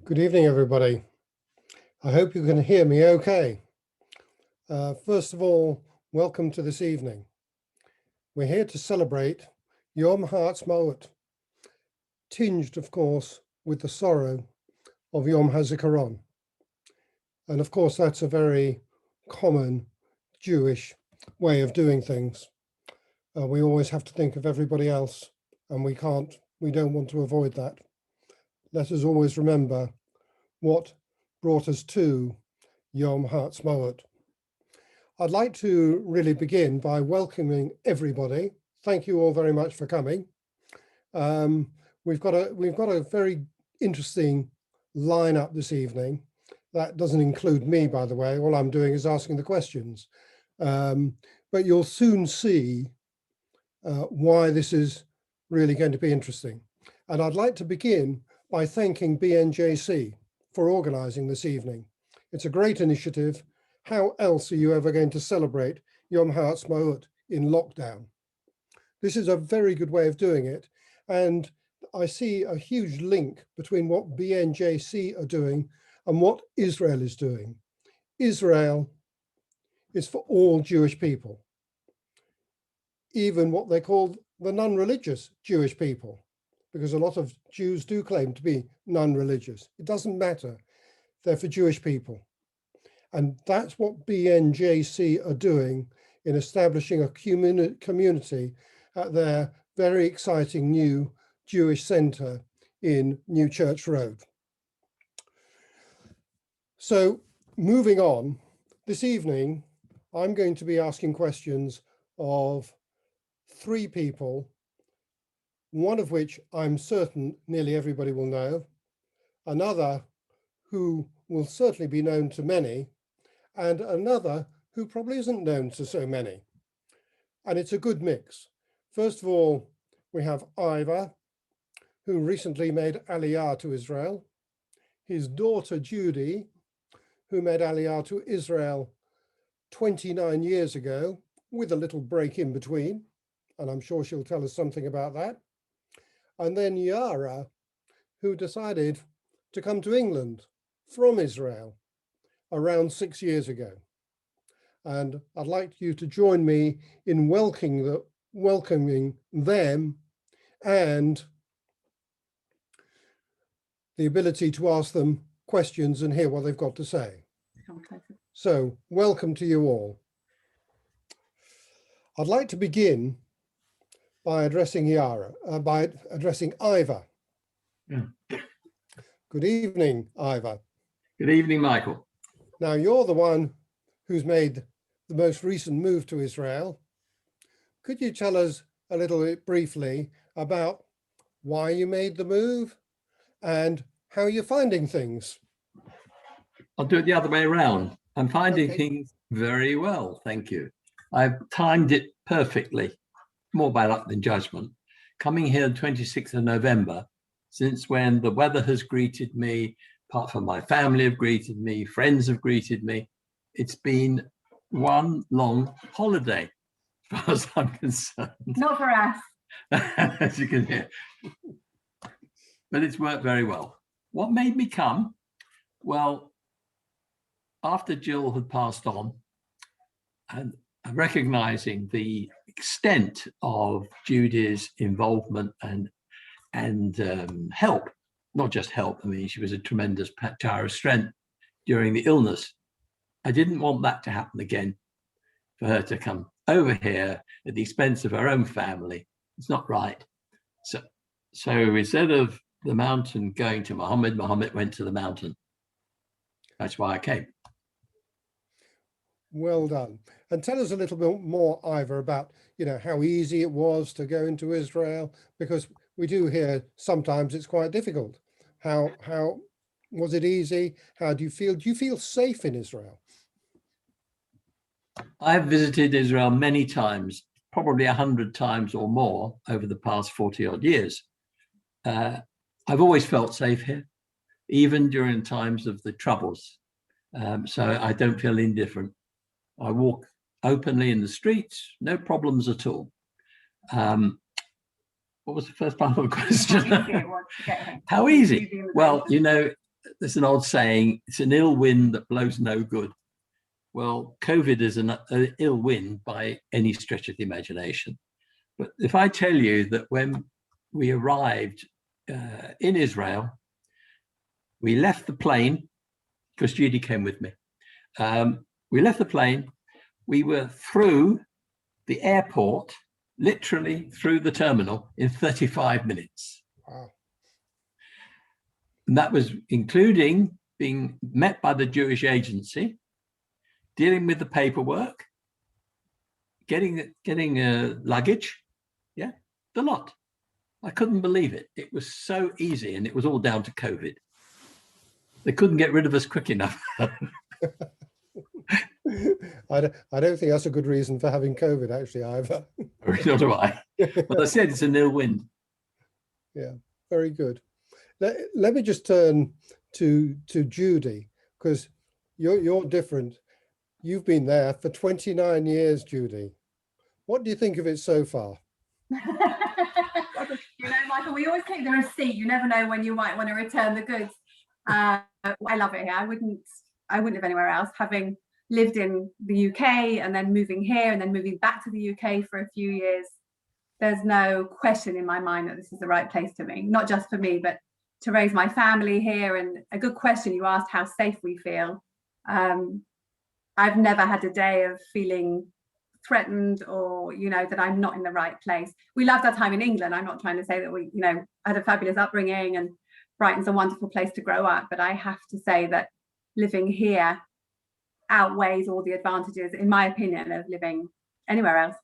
Good evening, everybody. I hope you can hear me okay. First of all, welcome to this evening. We're here to celebrate Yom Haatzmaut, tinged, of course, with the sorrow of Yom HaZikaron. And of course, that's a very common Jewish way of doing things. We always have to think of everybody else, and we don't want to avoid that. Let us always remember what brought us to Yom Haatzmaut. I'd like to really begin by welcoming everybody. Thank you all very much for coming. We've got a very interesting lineup this evening. That doesn't include me, by the way. All I'm doing is asking the questions. But you'll soon see why this is really going to be interesting. And I'd like to begin by thanking BNJC for organizing this evening. It's a great initiative. How else are you ever going to celebrate Yom Haatzmaut in lockdown? This is a very good way of doing it. And I see a huge link between what BNJC are doing and what Israel is doing. Israel is for all Jewish people, even what they call the non-religious Jewish people, because a lot of Jews do claim to be non-religious. It doesn't matter. They're for Jewish people. And that's what BNJC are doing in establishing a community at their very exciting new Jewish center in New Church Road. So moving on, this evening, I'm going to be asking questions of three people, one of which I'm certain nearly everybody will know, another who will certainly be known to many, and another who probably isn't known to so many. And it's a good mix. First of all, we have Ivor, who recently made Aliyah to Israel, his daughter Judy, who made Aliyah to Israel 29 years ago, with a little break in between, and I'm sure she'll tell us something about that. And then Yaara, who decided to come to England from Israel around 6 years ago. And I'd like you to join me in welcoming them and the ability to ask them questions and hear what they've got to say. So welcome to you all. I'd like to begin by addressing Ivor. Yeah. Good evening, Ivor. Good evening, Michael. Now, you're the one who's made the most recent move to Israel. Could you tell us a little bit briefly about why you made the move and how you're finding things? I'll do it the other way around. I'm finding things very well, thank you. I've timed it perfectly, more by luck than judgment. Coming here the 26th of November, since when the weather has greeted me, apart from my family have greeted me, friends have greeted me, it's been one long holiday, as far as I'm concerned. Not for us. As you can hear. But it's worked very well. What made me come? Well, after Jill had passed on, and recognizing the extent of Judy's involvement and help, not just help, I mean, she was a tremendous tower of strength during the illness. I didn't want that to happen again, for her to come over here at the expense of her own family. It's not right. So instead of the mountain going to Muhammad went to the mountain. That's why I came. Well done. And tell us a little bit more, Ivor, about, how easy it was to go into Israel, because we do hear sometimes it's quite difficult. How was it easy? How do you feel? Do you feel safe in Israel? I've visited Israel many times, probably 100 times or more over the past 40 odd years. I've always felt safe here, even during times of the troubles. So I don't feel indifferent. I walk openly in the streets, no problems at all. What was the first part of the question? How easy it was to get here. How easy? Well, there's an old saying, it's an ill wind that blows no good. Well, COVID is an ill wind by any stretch of the imagination. But if I tell you that when we arrived in Israel, we left the plane, because Judy came with me. We left the plane, we were through the airport, literally through the terminal in 35 minutes. Wow. And that was including being met by the Jewish agency, dealing with the paperwork, getting luggage, the lot. I couldn't believe it. It was so easy, and it was all down to COVID. They couldn't get rid of us quick enough. I don't think that's a good reason for having COVID, actually, Ivor. Nor do I. But I said it's an ill wind. Yeah, very good. Let me just turn to Judy, because you're different. You've been there for 29 years, Judy. What do you think of it so far? You know, Michael, we always keep the receipt. You never know when you might want to return the goods. I love it here. I wouldn't live anywhere else. Having lived in the UK and then moving here and then moving back to the UK for a few years, there's no question in my mind that this is the right place to me. Not just for me, but to raise my family here. And a good question you asked, how safe we feel. I've never had a day of feeling threatened or, you know, that I'm not in the right place. We loved our time in England. I'm not trying to say that we, you know, had a fabulous upbringing and Brighton's a wonderful place to grow up, but I have to say that living here outweighs all the advantages, in my opinion, of living anywhere else.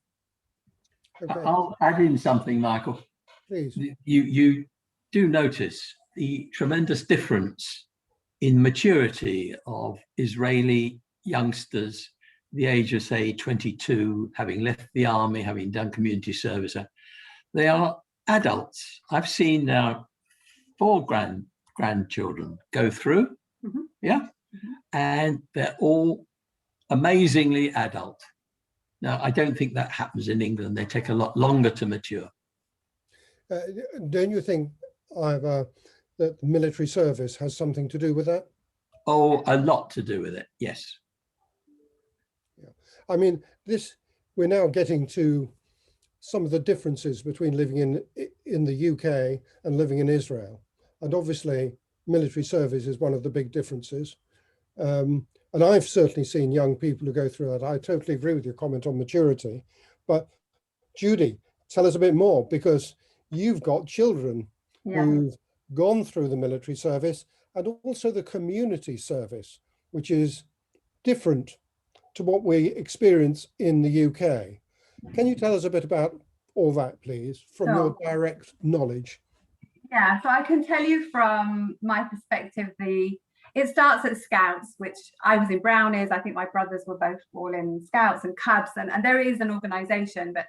Okay. I'll add in something, Michael. Please. You do notice the tremendous difference in maturity of Israeli youngsters, the age of, say, 22, having left the army, having done community service. They are adults. I've seen now 4 grandchildren go through, and they're all amazingly adult. Now, I don't think that happens in England. They take a lot longer to mature. Don't you think, Ivor, that the military service has something to do with that? Oh, a lot to do with it, yes. Yeah. I mean, we're now getting to some of the differences between living in the UK and living in Israel. And obviously, military service is one of the big differences. And I've certainly seen young people who go through that. I totally agree with your comment on maturity. But Judy, tell us a bit more, because you've got children who've gone through the military service and also the community service, which is different to what we experience in the UK. Can you tell us a bit about all that, please, from your direct knowledge? Yeah, so I can tell you from my perspective, it starts at Scouts, which I was in Brownies. I think my brothers were both all in Scouts and Cubs, and there is an organisation, but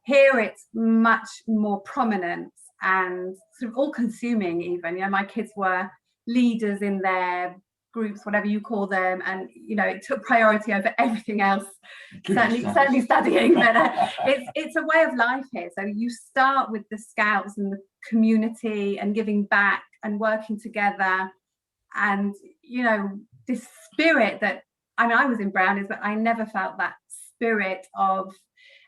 here it's much more prominent and sort of all-consuming even. You know, my kids were leaders in their groups, whatever you call them, and you know, it took priority over everything else. Certainly studying, but it's a way of life here. So you start with the Scouts and the community and giving back and working together, and you know, this spirit that, I mean, I was in Brownies, but I never felt that spirit of,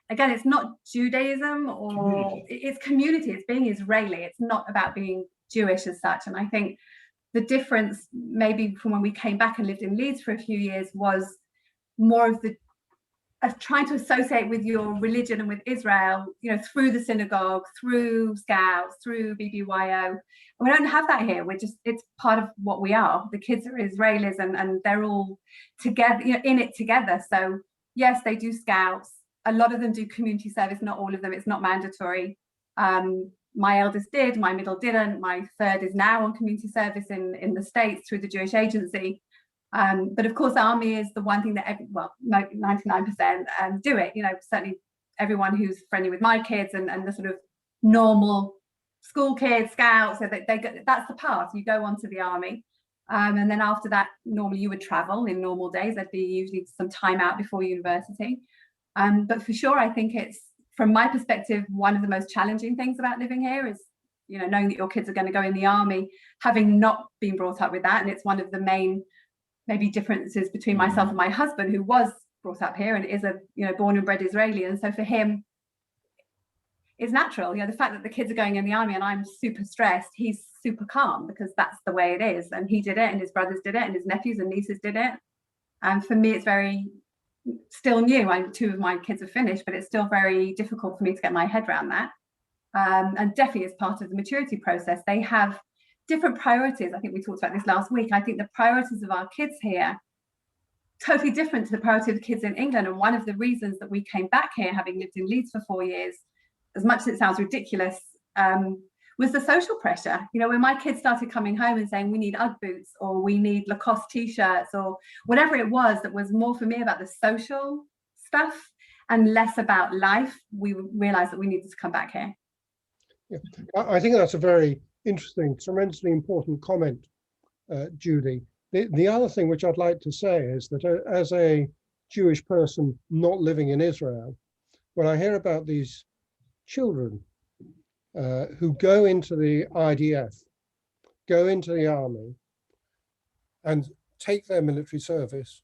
again, it's not Judaism or it's community, it's being Israeli. It's not about being Jewish as such. And I think the difference maybe from when we came back and lived in Leeds for a few years was more of trying to associate with your religion and with Israel, you know, through the synagogue, through Scouts, through BBYO. And we don't have that here. It's part of what we are. The kids are Israelis and they're all together, you know, in it together. So yes, they do Scouts. A lot of them do community service, not all of them. It's not mandatory. My eldest did, my middle didn't. My third is now on community service in the States through the Jewish agency. But of course, Army is the one thing that, 99% do it. You know, certainly everyone who's friendly with my kids and the sort of normal school kids, Scouts, so that's the path. You go on to the Army. And then after that, normally you would travel in normal days. There'd be usually some time out before university. But for sure, I think it's, from my perspective, one of the most challenging things about living here is knowing that your kids are going to go in the army, having not been brought up with that. And it's one of the main maybe differences between myself and my husband, who was brought up here and is a born and bred Israeli. And so for him, it's natural, the fact that the kids are going in the army and I'm super stressed, he's super calm because that's the way it is. And he did it, and his brothers did it, and his nephews and nieces did it. And for me, it's very still new. Two of my kids are finished, but it's still very difficult for me to get my head around that. And definitely as part of the maturity process, they have different priorities. I think we talked about this last week. I think the priorities of our kids here totally different to the priority of the kids in England. And one of the reasons that we came back here, having lived in Leeds for 4 years, as much as it sounds ridiculous, was the social pressure. When my kids started coming home and saying, we need Ugg boots, or we need Lacoste t-shirts, or whatever it was that was more for me about the social stuff and less about life, we realized that we needed to come back here. Yeah, I think that's a very interesting, tremendously important comment, Judy. The other thing which I'd like to say is that as a Jewish person not living in Israel, when I hear about these children who go into the IDF, go into the army and take their military service,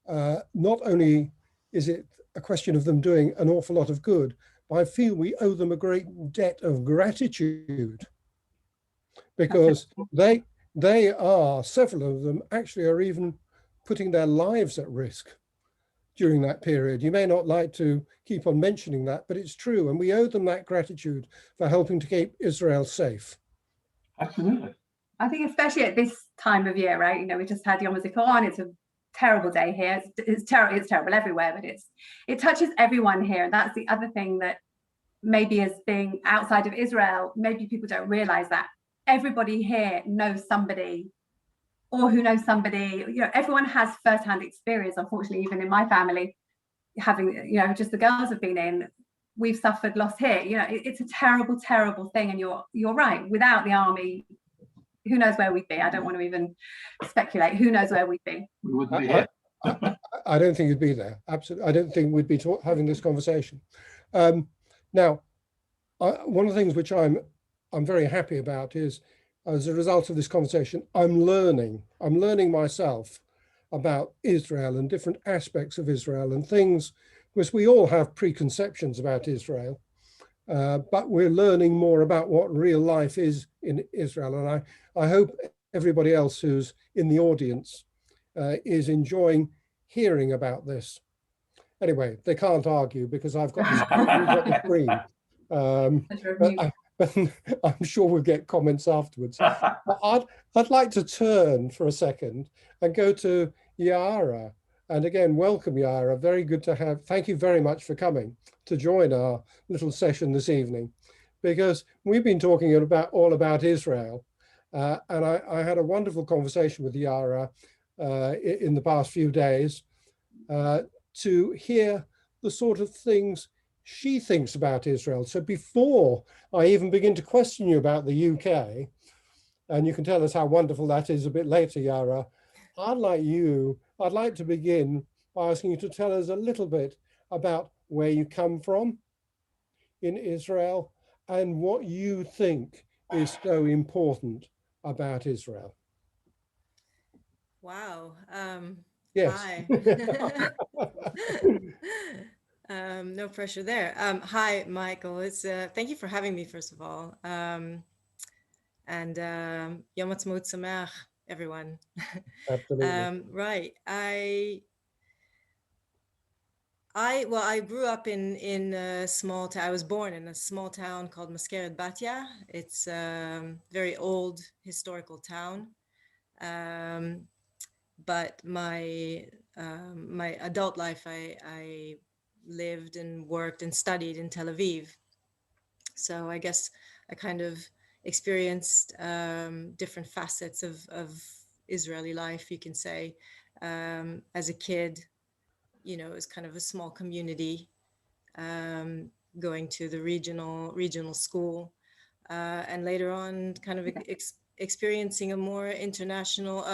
not only is it a question of them doing an awful lot of good, but I feel we owe them a great debt of gratitude, because they are, several of them actually are even putting their lives at risk during that period. You may not like to keep on mentioning that, but it's true. And we owe them that gratitude for helping to keep Israel safe. Absolutely. I think especially at this time of year, right? We just had Yom Haatzmaut. It's a terrible day here. It's terrible everywhere, but it touches everyone here. And that's the other thing that maybe as being outside of Israel, maybe people don't realize that everybody here knows somebody or who knows somebody. Everyone has firsthand experience. Unfortunately, even in my family, having just the girls have been in, we've suffered loss here. It's a terrible, terrible thing. And you're right. Without the army, who knows where we'd be? I don't want to even speculate. Who knows where we'd be? We wouldn't be here. I don't think you'd be there. Absolutely, I don't think we'd be having this conversation. Now, one of the things which I'm very happy about is, as a result of this conversation, I'm learning myself about Israel and different aspects of Israel and things, because we all have preconceptions about Israel, but we're learning more about what real life is in Israel. And I hope everybody else who's in the audience is enjoying hearing about this. Anyway, they can't argue because I've got the screen. But I'm sure we'll get comments afterwards. I'd like to turn for a second and go to Yaara. And again, welcome, Yaara. Very good to have. Thank you very much for coming to join our little session this evening, because we've been talking all about Israel. And I had a wonderful conversation with Yaara in the past few days to hear the sort of things she thinks about Israel. So before I even begin to question you about the UK, and you can tell us how wonderful that is a bit later, Yaara, I'd like to begin by asking you to tell us a little bit about where you come from in Israel and what you think is so important about Israel. Wow. Yes. Hi. No pressure there. Hi, Michael. It's thank you for having me, first of all. And Yom Haatzmaut Sameach, everyone. Absolutely. Right. I grew up in a small town. I was born in a small town called Maskeret Batya. It's a very old historical town. But my adult life, I lived and worked and studied in Tel Aviv. So I guess I kind of experienced different facets of Israeli life, you can say. As a kid, it was kind of a small community, going to the regional school, and later on kind of experiencing a more international,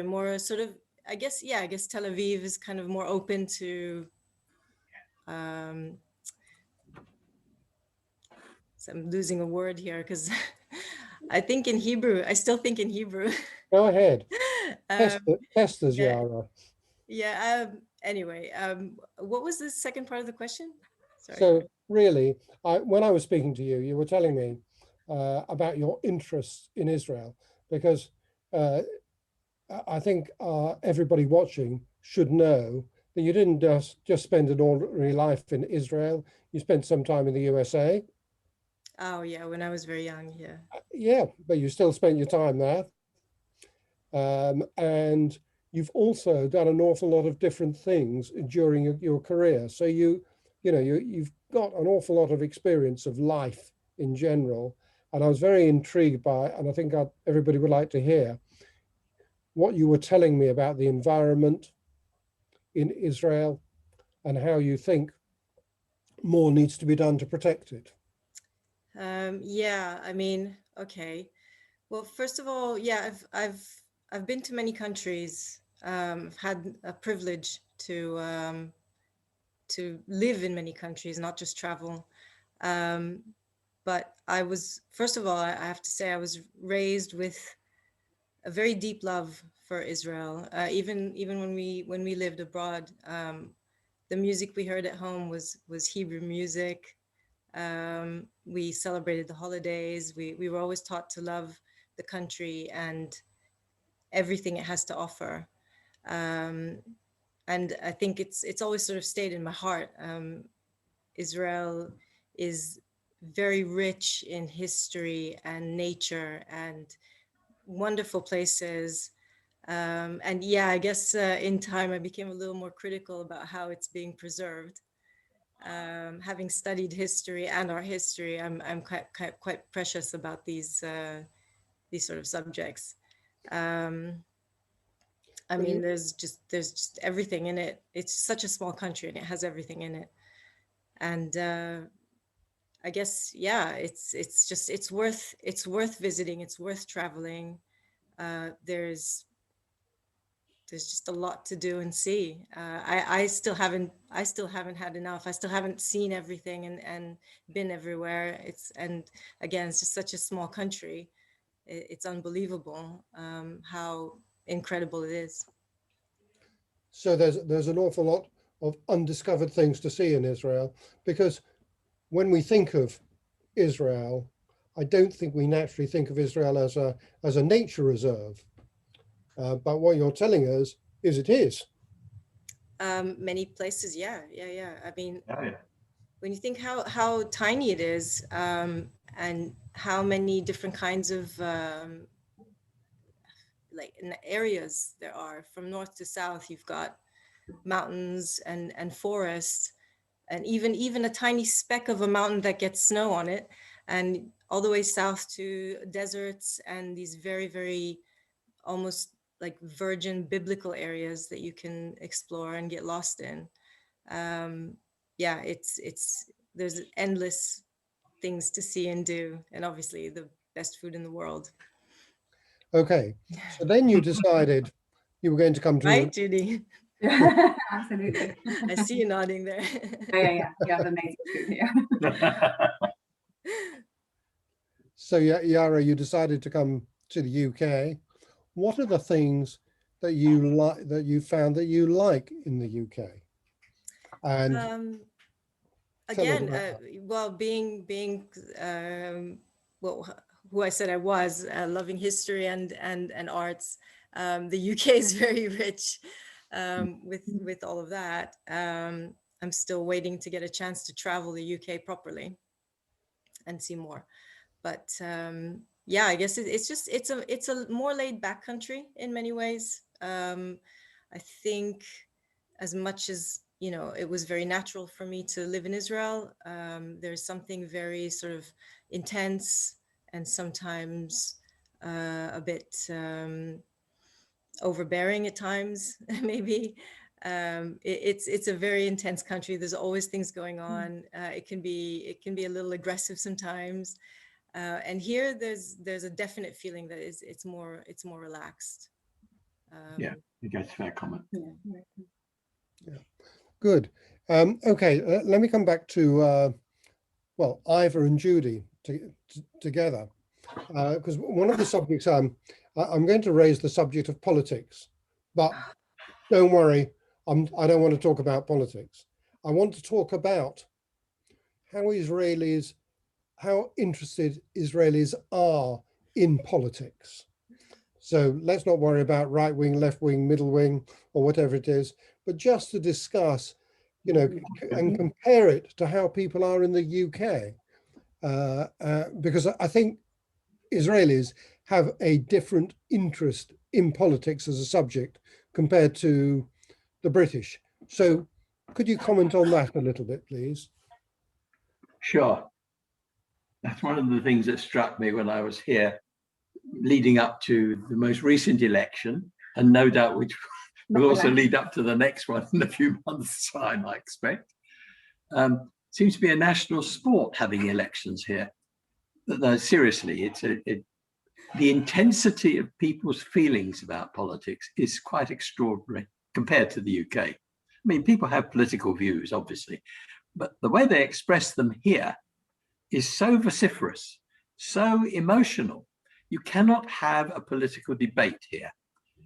more sort of, I guess Tel Aviv is kind of more open to So I'm losing a word here because I think in Hebrew. I still think in Hebrew. Go ahead. Um, Test us, yeah, Yaara. yeah. Anyway, what was the second part of the question? Sorry. So really, when I was speaking to you, you were telling me about your interest in Israel, because I think everybody watching should know that you didn't just spend an ordinary life in Israel. You spent some time in the USA. Oh yeah, when I was very young, yeah. Yeah, but you still spent your time there. And you've also done an awful lot of different things during your career. So you've got an awful lot of experience of life in general. And I was very intrigued by, and I think everybody would like to hear what you were telling me about the environment in Israel and how you think more needs to be done to protect it. Yeah, I mean, okay. Well, first of all, yeah, I've been to many countries. I've had a privilege to live in many countries, not just travel. But I was, first of all, I have to say, I was raised with a very deep love for Israel. Even when we lived abroad, the music we heard at home was Hebrew music. We celebrated the holidays. We were always taught to love the country and everything it has to offer. And I think it's always sort of stayed in my heart. Israel is very rich in history and nature and wonderful places. And yeah, I guess in time I became a little more critical about how it's being preserved. Having studied history and our history, I'm quite precious about these sort of subjects. I mean, there's just everything in it. It's such a small country and it has everything in it. And I guess, yeah, it's worth visiting. It's worth traveling. There's just a lot to do and see. I still haven't had enough. I still haven't seen everything and been everywhere. And again, it's just such a small country. It's unbelievable how incredible it is. So there's an awful lot of undiscovered things to see in Israel, because when we think of Israel, I don't think we naturally think of Israel as a nature reserve. But what you're telling us is it is. Many places, yeah. I mean, Yeah. when you think how tiny it is, and how many different kinds of like in areas there are, from north to south, you've got mountains and forests, and even a tiny speck of a mountain that gets snow on it, and all the way south to deserts and these very, very almost like virgin biblical areas that you can explore and get lost in. Yeah, there's endless things to see and do, and obviously the best food in the world. Okay, so then you decided you were going to come to Right, Judy? Absolutely. I see you nodding there. Yeah. You have amazing food here. So Yaara, you decided to come to the UK. What are the things that you like, that you found that you like in the UK? And Again, well, being well, who I said I was, loving history and arts, the UK is very rich with all of that. I'm still waiting to get a chance to travel the UK properly and see more. But yeah, I guess it's a more laid back country in many ways. I think as much as, you know, it was very natural for me to live in Israel, there's something very sort of intense and sometimes a bit overbearing at times, maybe. It's a very intense country. There's always things going on. It can be a little aggressive sometimes. And here there's a definite feeling that it's more relaxed. Yeah, I guess fair comment. yeah, good. Okay, let me come back to well, Ivor and Judy. together, because one of the subjects I'm going to raise the subject of politics, but don't worry, I don't want to talk about politics. I want to talk about how interested Israelis are in politics. So let's not worry about right wing, left wing, middle wing, or whatever it is, but just to discuss, you know, and compare it to how people are in the UK. Because I think Israelis have a different interest in politics as a subject compared to the British. So could you comment on that a little bit, please? Sure. That's one of the things that struck me when I was here leading up to the most recent election, and no doubt which will also lead up to the next one in a few months' time, I expect. Seems to be a national sport having elections here. No, seriously, the intensity of people's feelings about politics is quite extraordinary compared to the UK. I mean, people have political views, obviously, but the way they express them here is so vociferous, so emotional. You cannot have a political debate here.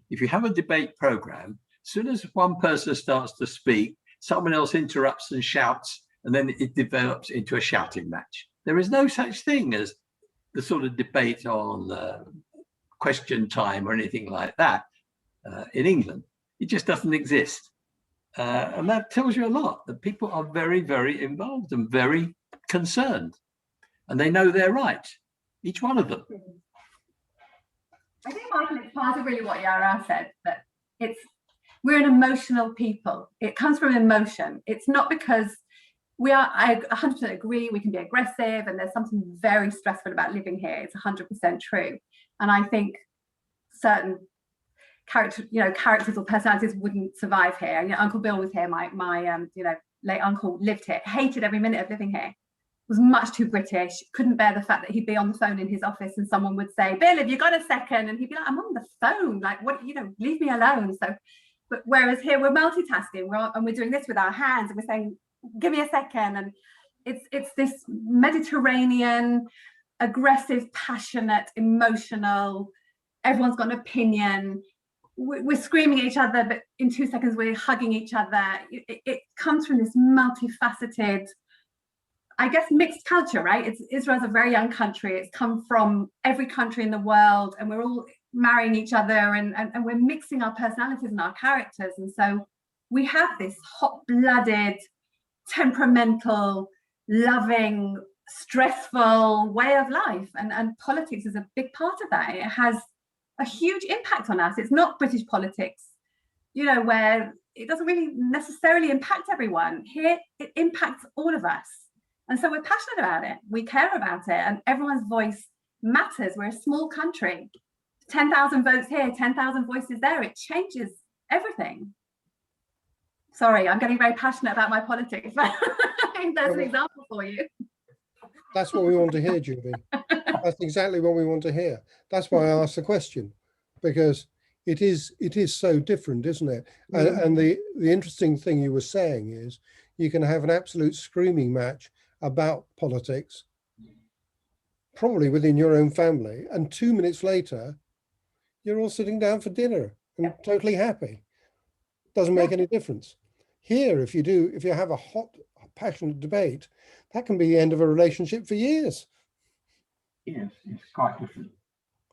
If you have a debate program, as soon as one person starts to speak, someone else interrupts and shouts, and then it develops into a shouting match. There is no such thing as the sort of debate on question time or anything like that in England. It just doesn't exist. And that tells you a lot, that people are very, very involved and very concerned. And they know they're right, each one of them. I think, Michael, it's part of really what Yaara said, that we're an emotional people. It comes from emotion. It's not because I 100% agree, we can be aggressive, and there's something very stressful about living here. It's 100% true. And I think certain characters or personalities wouldn't survive here. And Uncle Bill was here, my late uncle lived here, hated every minute of living here, was much too British, couldn't bear the fact that he'd be on the phone in his office and someone would say, Bill, have you got a second? And he'd be like, I'm on the phone, like, what, leave me alone. So, but whereas here we're multitasking, and we're doing this with our hands, and we're saying, give me a second. And it's this Mediterranean, aggressive, passionate, emotional, everyone's got an opinion. We're screaming at each other, but in 2 seconds we're hugging each other. It comes from this multifaceted, I guess, mixed culture, right? Israel's a very young country. It's come from every country in the world, and we're all marrying each other, and we're mixing our personalities and our characters. And so we have this hot-blooded, temperamental, loving, stressful way of life. And politics is a big part of that. It has a huge impact on us. It's not British politics, where it doesn't really necessarily impact everyone. Here, it impacts all of us. And so we're passionate about it. We care about it. And everyone's voice matters. We're a small country. 10,000 votes here, 10,000 voices there. It changes everything. Sorry, I'm getting very passionate about my politics. But I think there's an example for you. That's what we want to hear, Judy. That's exactly what we want to hear. That's why I asked the question, because it is so different, isn't it? Mm-hmm. And the interesting thing you were saying is you can have an absolute screaming match about politics, probably within your own family, and 2 minutes later, you're all sitting down for dinner and totally happy. Doesn't make any difference. Here, if you have a hot, passionate debate, that can be the end of a relationship for years. Yes, it's quite different.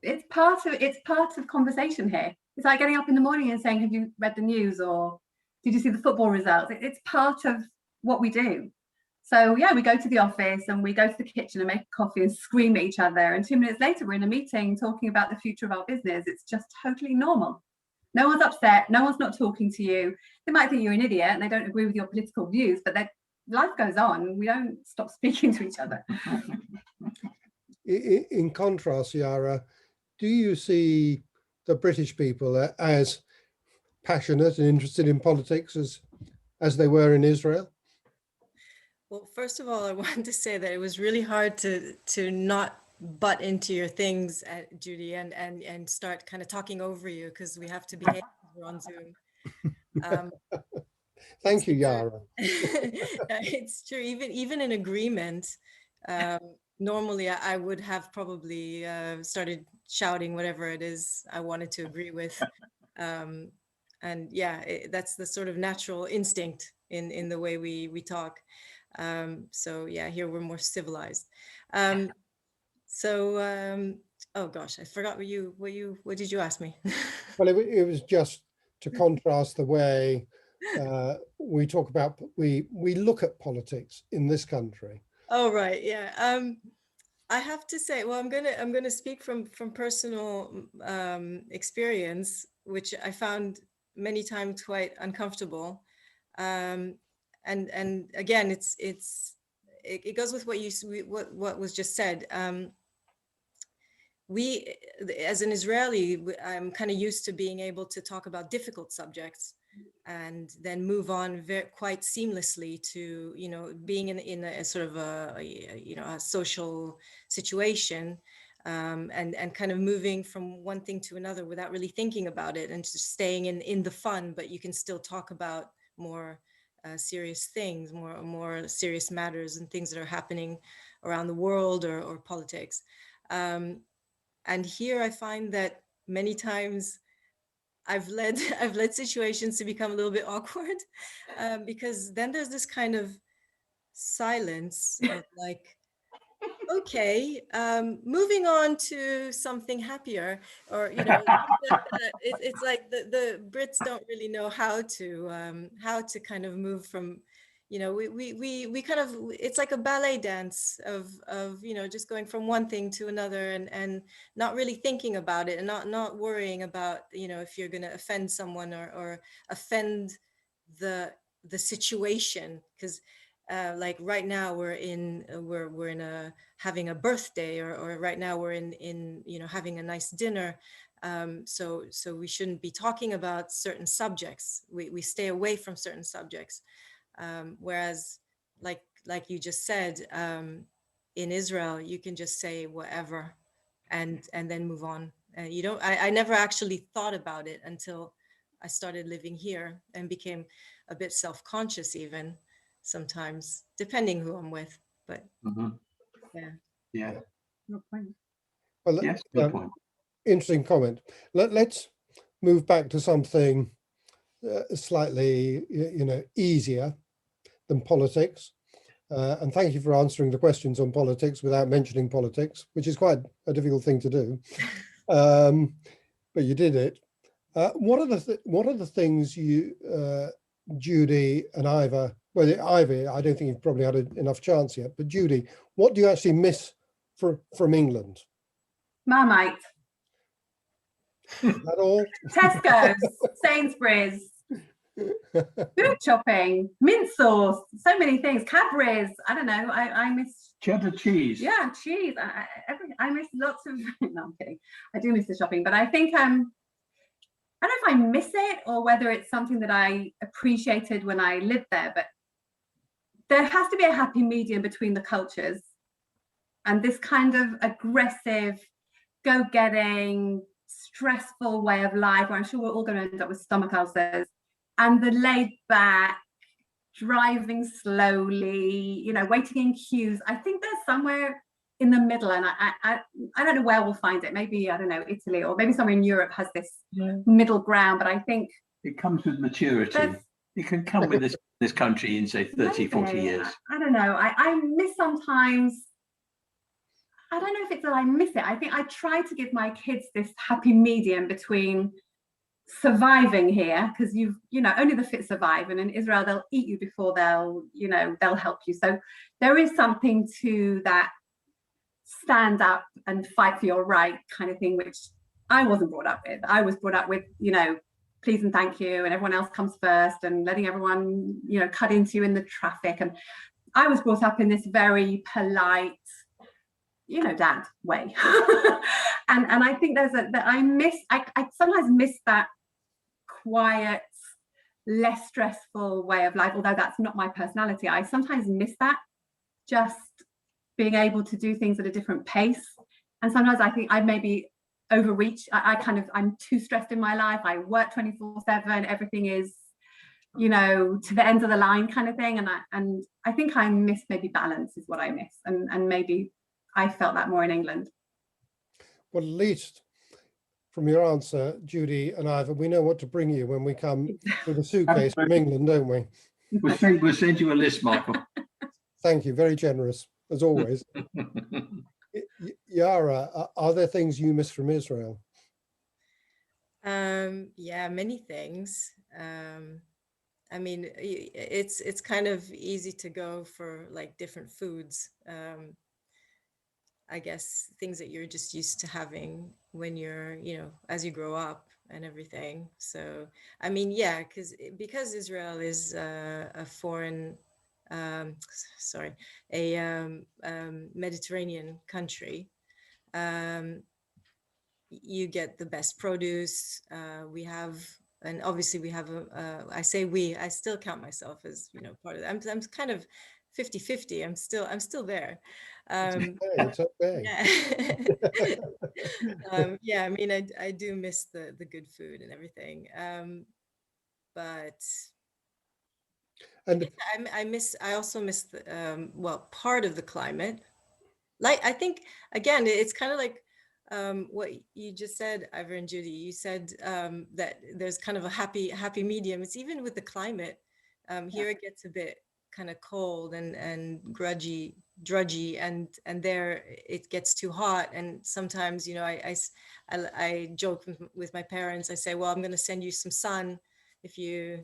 It's part of conversation here. It's like getting up in the morning and saying, have you read the news, or did you see the football results? It's part of what we do. So yeah, we go to the office and we go to the kitchen and make coffee and scream at each other. And 2 minutes later, we're in a meeting talking about the future of our business. It's just totally normal. No one's upset. No one's not talking to you. They might think you're an idiot and they don't agree with your political views, but life goes on. We don't stop speaking to each other. In contrast, Yaara, do you see the British people as passionate and interested in politics as they were in Israel? Well, first of all, I wanted to say that it was really hard to not butt into your things, Judy, and start kind of talking over you, because we have to behave on Zoom. Thank you, Yaara. It's true. Even in agreement, normally I would have probably started shouting whatever it is I wanted to agree with. And yeah, that's the sort of natural instinct in the way we talk. So yeah, here we're more civilized. Oh gosh, I forgot what did you ask me? Well, it was just to contrast the way we talk about, we look at politics in this country. Oh, right. Yeah. I have to say, well, I'm gonna speak from personal experience, which I found many times quite uncomfortable. And again, it goes with what was just said. We, as an Israeli, I'm kind of used to being able to talk about difficult subjects and then move on quite seamlessly to, being in a sort of a social situation, and kind of moving from one thing to another without really thinking about it and just staying in the fun, but you can still talk about more serious things, more serious matters and things that are happening around the world or politics. And here I find that many times I've led situations to become a little bit awkward, because then there's this kind of silence of like, okay, moving on to something happier, or it's like the Brits don't really know how to kind of move from, we kind of, it's like a ballet dance of just going from one thing to another and not really thinking about it and not worrying about if you're going to offend someone or offend the situation, because like right now we're in having a birthday, or right now we're in having a nice dinner, so we shouldn't be talking about certain subjects. We stay away from certain subjects, whereas like you just said, in Israel you can just say whatever and then move on. I never actually thought about it until I started living here and became a bit self-conscious even sometimes, depending who I'm with. But Yeah. Good point. Well, Yes, good point. interesting comment. Let's move back to something slightly, easier than politics. And thank you for answering the questions on politics without mentioning politics, which is quite a difficult thing to do. But you did it. What are the things you, Judy and Ivor, well, Ivor, I don't think you've probably had enough chance yet, but Judy, what do you actually miss from England? Marmite, Is that all? Tesco's, Sainsbury's, food shopping, mint sauce, so many things, Cadbury's. I don't know. I miss cheddar cheese. Yeah, cheese. I miss lots of. No, I'm kidding. I do miss the shopping, but I think I don't know if I miss it or whether it's something that I appreciated when I lived there. But there has to be a happy medium between the cultures, and this kind of aggressive, go-getting, stressful way of life, where I'm sure we're all going to end up with stomach ulcers, and the laid back, driving slowly, waiting in queues. I think there's somewhere in the middle, and I don't know where we'll find it. Maybe, I don't know, Italy, or maybe somewhere in Europe has this middle ground, but I think it comes with maturity. It can come with this country in, say, 30, maybe, 40 years. I don't know. I miss sometimes. I don't know if it's that I miss it. I think I try to give my kids this happy medium between surviving here, because only the fit survive, and in Israel they'll eat you before they'll help you. So there is something to that stand up and fight for your right kind of thing, which I wasn't brought up with. I was brought up with please and thank you, and everyone else comes first, and letting everyone cut into you in the traffic. And I was brought up in this very polite dad way. and I think there's I sometimes miss that quiet, less stressful way of life, although that's not my personality. I sometimes miss that, just being able to do things at a different pace. And sometimes I think I maybe overreach. I'm too stressed in my life. I work 24/7. Everything is to the end of the line kind of thing. And I think I miss maybe balance is what I miss, and maybe I felt that more in England. Well, at least from your answer, Judy and Ivor, we know what to bring you when we come with a suitcase from England, don't we? We'll send you a list, Michael. Thank you. Very generous, as always. Yaara, are there things you miss from Israel? Yeah, many things. I mean, it's kind of easy to go for like different foods. I guess things that you're just used to having when you're, as you grow up and everything. So, I mean, yeah, because Israel is a foreign, sorry, a Mediterranean country. You get the best produce. We have, and obviously we have I say we, I still count myself as, part of it. I'm kind of 50-50. I'm still there. It's okay. Yeah. Yeah, I mean, I do miss the good food and everything. But and I also miss the, well, part of the climate. Like, I think, again, it's kind of like what you just said, Ivor and Judy. You said that there's kind of a happy medium. It's even with the climate. Here it gets a bit kind of cold and drudgy, and there it gets too hot. And sometimes, I joke with my parents. I say, well, I'm going to send you some sun if you,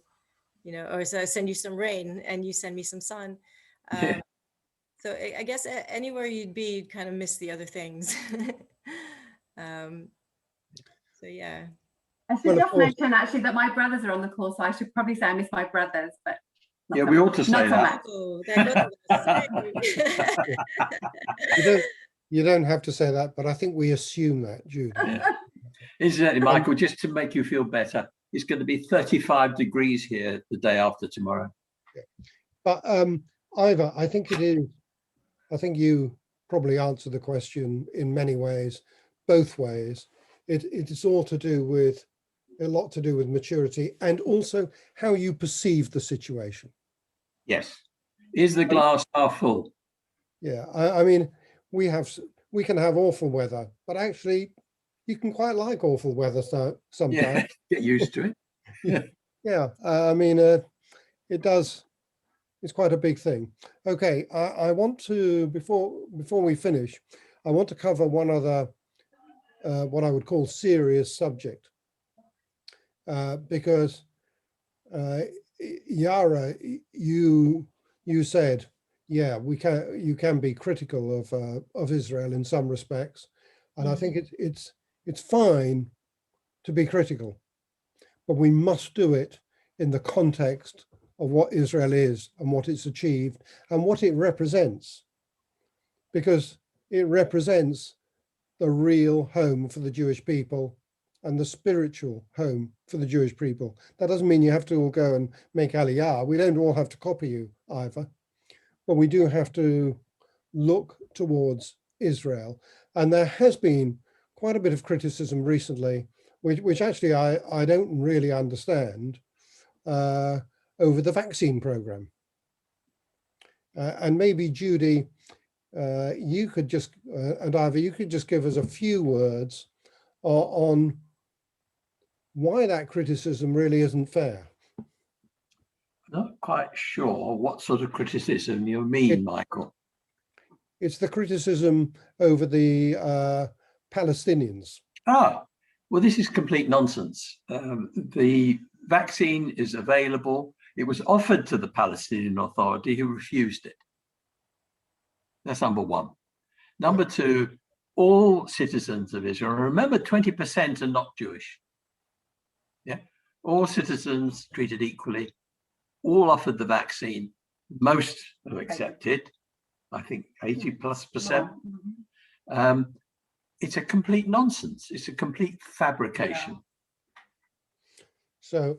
or so I send you some rain and you send me some sun. So I guess anywhere you'd be, you'd kind of miss the other things. So yeah. I should just mention actually that my brothers are on the call, so I should probably say I miss my brothers, but yeah, we ought to say that. Oh, you don't have to say that, but I think we assume that, Judy. Yeah. Incidentally, Michael, just to make you feel better, it's going to be 35 degrees here the day after tomorrow. Yeah. But Ivor, I think it is. I think you probably answered the question in many ways, both ways. It is all to do with a lot to do with maturity and also how you perceive the situation. Yes. Is the glass half full? Yeah, I mean, we can have awful weather, but actually you can quite like awful weather sometimes. Yeah, get used to it. Yeah, I mean, it does. It's quite a big thing. Okay, I want to, before we finish, I want to cover one other, what I would call serious subject, because Yaara, you said, yeah, you can be critical of Israel in some respects, and I think it's fine to be critical, but we must do it in the context of what Israel is and what it's achieved and what it represents, because it represents the real home for the Jewish people and the spiritual home for the Jewish people. That doesn't mean you have to all go and make Aliyah. We don't all have to copy you, Ivor, but we do have to look towards Israel. And there has been quite a bit of criticism recently, which actually I don't really understand, over the vaccine program. And maybe Judy, you could just, and Ivor, you could just give us a few words on why that criticism really isn't fair. I'm not quite sure what sort of criticism you mean, Michael. It's the criticism over the Palestinians. Ah, well, this is complete nonsense. The vaccine is available. It was offered to the Palestinian Authority, who refused it. That's number one. Number two, all citizens of Israel, remember 20% are not Jewish. Yeah, all citizens treated equally, all offered the vaccine. Most have accepted, I think 80+%. It's a complete nonsense. It's a complete fabrication. So,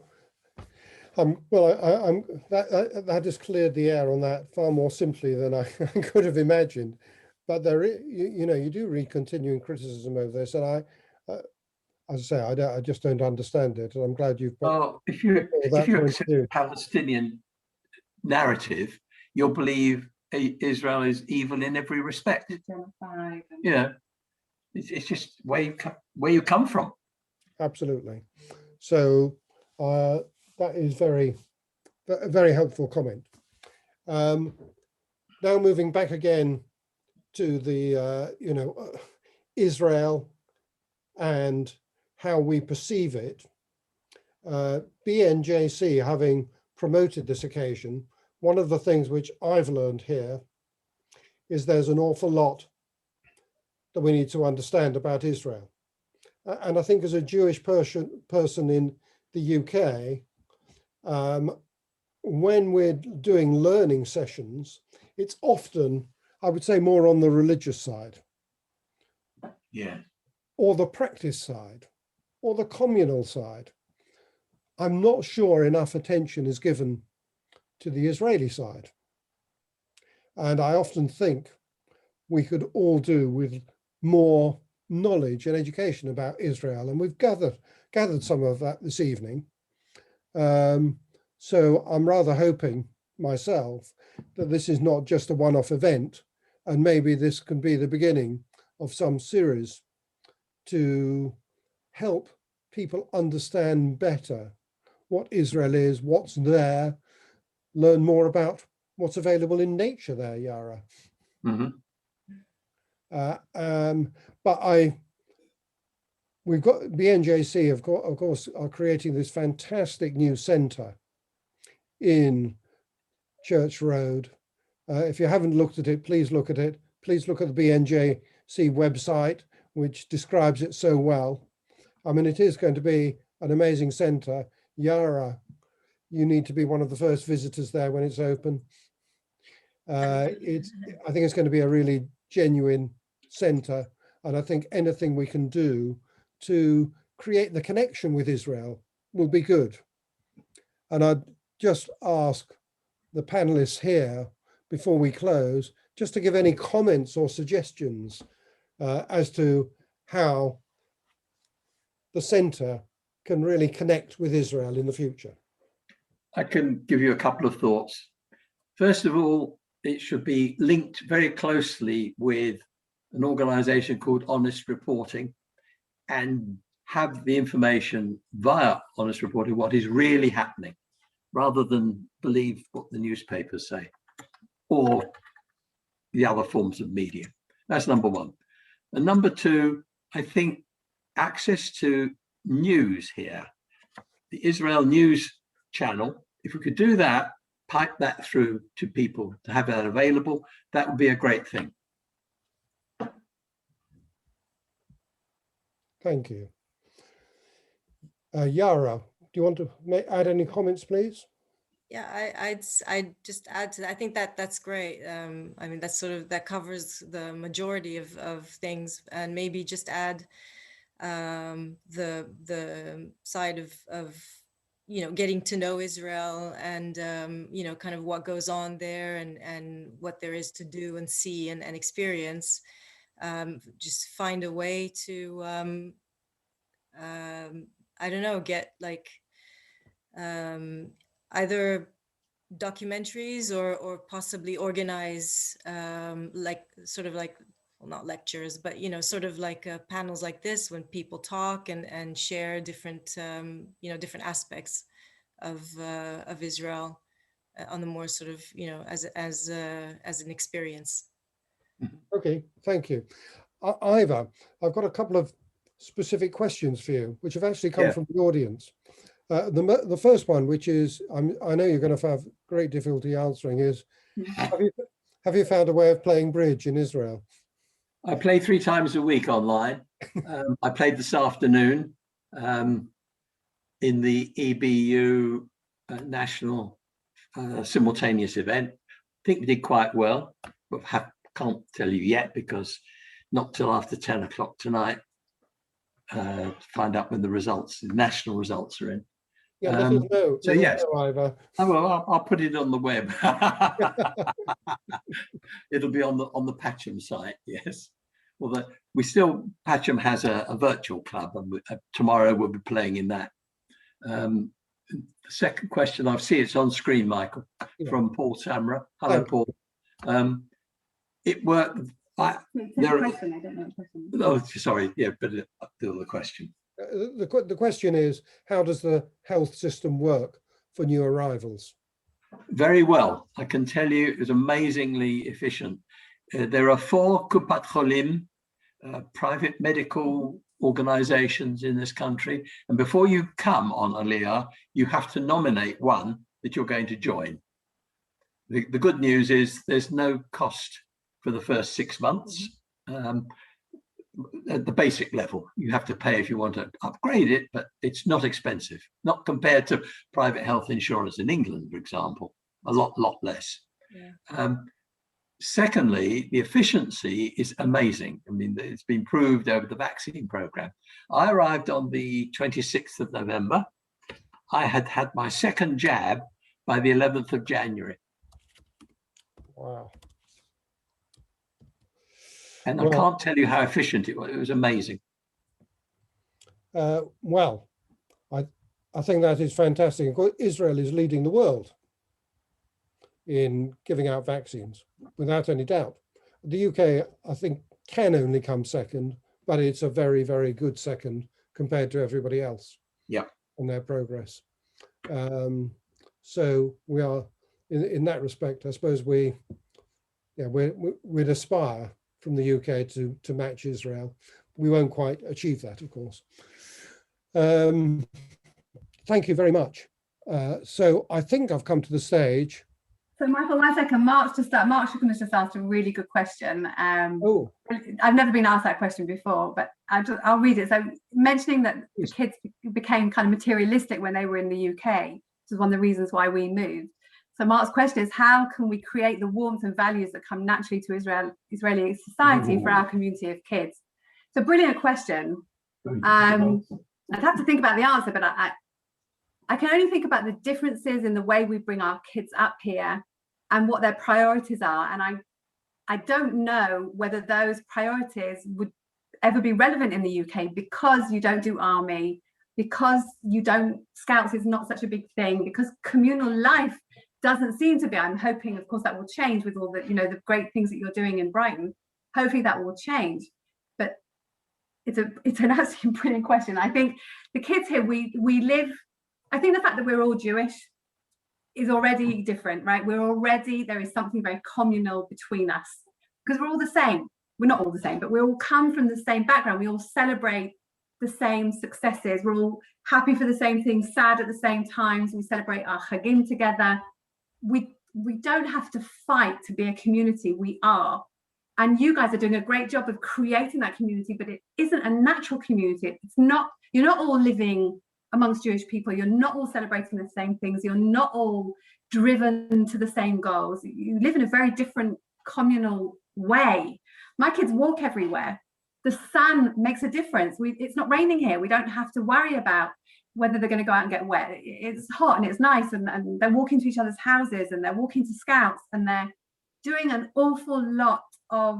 well, that has cleared the air on that far more simply than I could have imagined. But there, you do read continuing criticism over this, and as I say, I just don't understand it, and I'm glad you've. Well, if you accept the Palestinian narrative, you'll believe Israel is evil in every respect. Genocide. Yeah, it's just where you come from. Absolutely. So that is a very helpful comment. Now moving back again to the Israel and how we perceive it. BNJC, having promoted this occasion, one of the things which I've learned here is there's an awful lot that we need to understand about Israel. And I think as a Jewish person in the UK, when we're doing learning sessions, it's often, I would say, more on the religious side. Yeah. Or the practice side, or the communal side. I'm not sure enough attention is given to the Israeli side. And I often think we could all do with more knowledge and education about Israel. And we've gathered some of that this evening. So I'm rather hoping myself that this is not just a one-off event, and maybe this can be the beginning of some series to help people understand better what Israel is, what's there, learn more about what's available in nature there, Yaara. Mm-hmm. But we've got BNJC, of course, are creating this fantastic new centre in Church Road. If you haven't looked at it, please look at it. Please look at the BNJC website, which describes it so well. I mean, it is going to be an amazing centre. Yaara, you need to be one of the first visitors there when it's open. I think it's going to be a really genuine centre, and I think anything we can do to create the connection with Israel will be good. And I'd just ask the panelists here before we close, just to give any comments or suggestions as to how the centre can really connect with Israel in the future. I can give you a couple of thoughts. First of all, it should be linked very closely with an organization called Honest Reporting, and have the information via Honest Reporting, what is really happening, rather than believe what the newspapers say or the other forms of media. That's number one. And number two, I think access to news here, the Israel News channel, if we could do that, pipe that through to people to have that available, that would be a great thing. Thank you. Yaara, do you want to add any comments, please? Yeah, I'd just add to that. I think that's great. I mean, that covers the majority of things, and maybe just add the side of getting to know Israel and kind of what goes on there and what there is to do and see and experience. Just find a way to I don't know, get like either documentaries or possibly organize like sort of like, well, not lectures, but sort of like panels like this when people talk and share different different aspects of Israel on the more sort of as an experience. Okay, thank you. Ivor, I've got a couple of specific questions for you, which have actually come from the audience. The first one, which is, I know you're going to have great difficulty answering, is have you found a way of playing bridge in Israel? I play 3 times a week online. I played this afternoon in the EBU national simultaneous event. I think we did quite well, but can't tell you yet because not till after 10 o'clock tonight to find out when the national results are in. Yeah, let us know. So yes, Ivor. I'll put it on the web. It'll be on the Patcham site. Yes. Well, Patcham has a virtual club, and tomorrow we'll be playing in that. The second question, I see it's on screen, Michael, from Paul Samra. Hello, Paul. It worked. There are, question. I don't know the question. Oh, sorry. Yeah, but the question. The question is, how does the health system work for new arrivals? Very well. I can tell you it was amazingly efficient. There are 4 Kupat Cholim, private medical organizations in this country. And before you come on Aliyah, you have to nominate one that you're going to join. The good news is there's no cost for the first 6 months. At the basic level, you have to pay if you want to upgrade it, but it's not expensive, not compared to private health insurance in England, for example, a lot less. Yeah. Secondly, the efficiency is amazing. I mean, it's been proved over the vaccine program. I arrived on the 26th of November. I had had my second jab by the 11th of January. Wow. And I can't tell you how efficient it was. It was amazing. Well, I think that is fantastic. Of course, Israel is leading the world in giving out vaccines, without any doubt. The UK, I think, can only come second, but it's a very, very good second compared to everybody else. Yeah. In their progress. So we are, in that respect, I suppose we'd aspire from the UK to match Israel. We won't quite achieve that, of course. Thank you very much. So I think I've come to the stage. So Michael, 1 second, Mark's just asked a really good question. Oh. I've never been asked that question before, but I'll read it. So mentioning that the kids became kind of materialistic when they were in the UK, which is one of the reasons why we moved. So Mark's question is, how can we create the warmth and values that come naturally to Israeli society for our community of kids? So brilliant question. I'd have to think about the answer, but I can only think about the differences in the way we bring our kids up here and what their priorities are. And I don't know whether those priorities would ever be relevant in the UK because you don't do army, because Scouts is not such a big thing, because communal life doesn't seem to be. I'm hoping, of course, that will change with all the, the great things that you're doing in Brighton. Hopefully that will change. But it's an absolutely brilliant question. I think the kids here, we live, I think the fact that we're all Jewish is already different, right? There is something very communal between us because we're all the same. We're not all the same, but we all come from the same background. We all celebrate the same successes. We're all happy for the same things, sad at the same times. We celebrate our chagim together. We don't have to fight to be a community. We are. And you guys are doing a great job of creating that community, but it isn't a natural community. You're not all living amongst Jewish people. You're not all celebrating the same things. You're not all driven to the same goals. You live in a very different communal way. My kids walk everywhere. The sun makes a difference. It's not raining here. We don't have to worry about whether they're going to go out and get wet. It's hot and it's nice, and they're walking to each other's houses, and they're walking to Scouts, and they're doing an awful lot of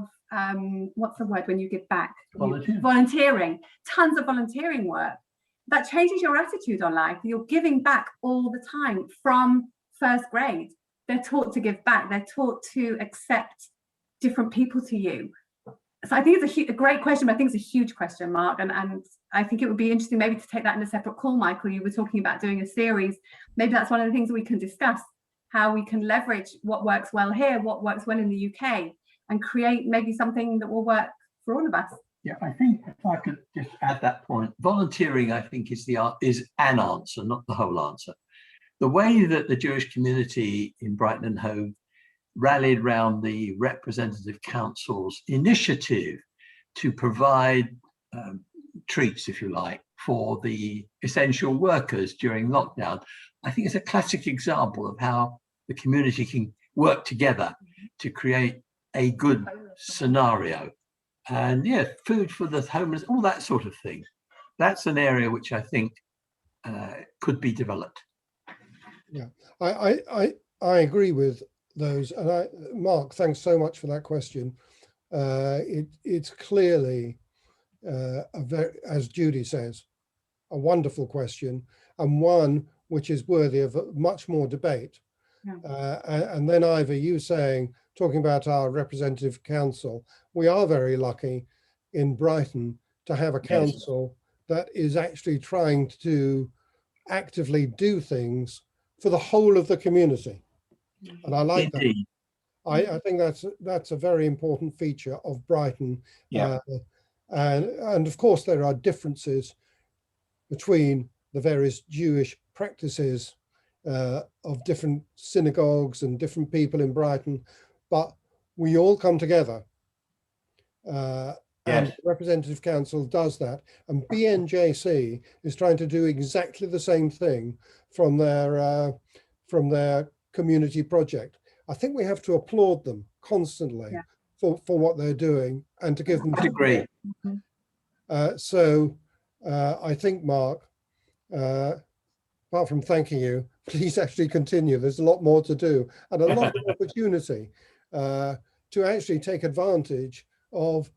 what's the word when you give back? Volunteering. Tons of volunteering work. That changes your attitude on life. You're giving back all the time from first grade. They're taught to give back. They're taught to accept different people to you. So I think it's a great question, but I think it's a huge question, Mark. And I think it would be interesting maybe to take that in a separate call, Michael. You were talking about doing a series. Maybe that's one of the things that we can discuss, how we can leverage what works well here, what works well in the UK, and create maybe something that will work for all of us. Yeah, I think if I could just add that point, volunteering, I think, is an answer, not the whole answer. The way that the Jewish community in Brighton and Hove rallied around the Representative Council's initiative to provide treats, if you like, for the essential workers during lockdown, I think it's a classic example of how the community can work together to create a good scenario. And yeah, food for the homeless, all that sort of thing. That's an area which I think could be developed. Yeah, I agree with those. And Mark, thanks so much for that question. It's clearly, as Judy says, a wonderful question, and one which is worthy of much more debate. And then Ivor, you talking about our representative council, we are very lucky in Brighton to have a council that is actually trying to actively do things for the whole of the community. And I like that. I think that's a very important feature of Brighton. And of course, there are differences between the various Jewish practices of different synagogues and different people in Brighton, but we all come together. And the Representative Council does that. And BNJC is trying to do exactly the same thing from their community project. I think we have to applaud them constantly for what they're doing and to give them support. Agree. So I think, Mark, apart from thanking you, please actually continue. There's a lot more to do and a lot of opportunity to actually take advantage of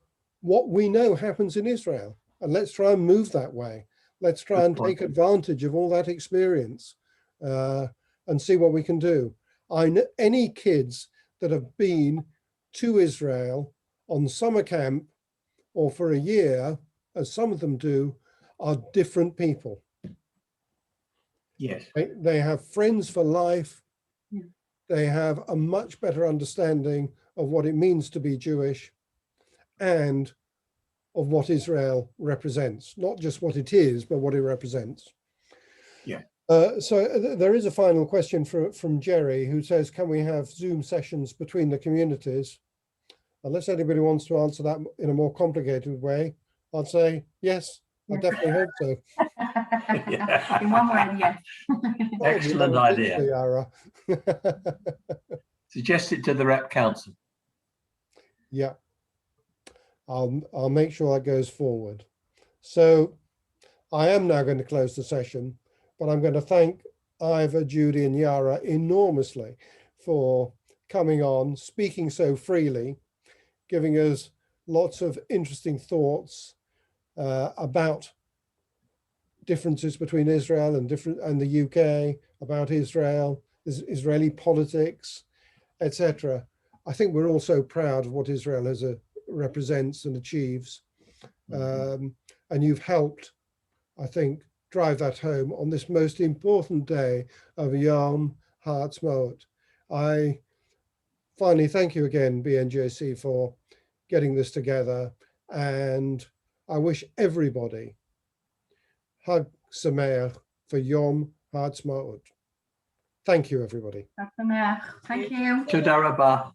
what we know happens in Israel. And let's try and move that way. Let's try and take advantage of all that experience and see what we can do. I know any kids that have been to Israel on summer camp or for a year, as some of them do, are different people. Yes. They have friends for life. They have a much better understanding of what it means to be Jewish and of what Israel represents, not just what it is, but what it represents. Yeah. So there is a final question from Jerry, who says, can we have Zoom sessions between the communities? Unless anybody wants to answer that in a more complicated way, I'd say yes, I definitely hope so. In one word, yes. Excellent idea. Yaara. Suggest it to the Rep Council. Yeah, I'll make sure that goes forward. So I am now going to close the session, but I'm going to thank Ivor, Judy and Yaara enormously for coming on, speaking so freely, giving us lots of interesting thoughts about differences between Israel and the UK, about Israel, Israeli politics, etc. I think we're all so proud of what Israel represents and achieves. And you've helped, I think, drive that home on this most important day of Yom Haatzmaut. I finally thank you again, BNJC, for getting this together. And I wish everybody Hag Sameach for Yom Haatzmaut. Thank you, everybody. Thank you. Toda rabah.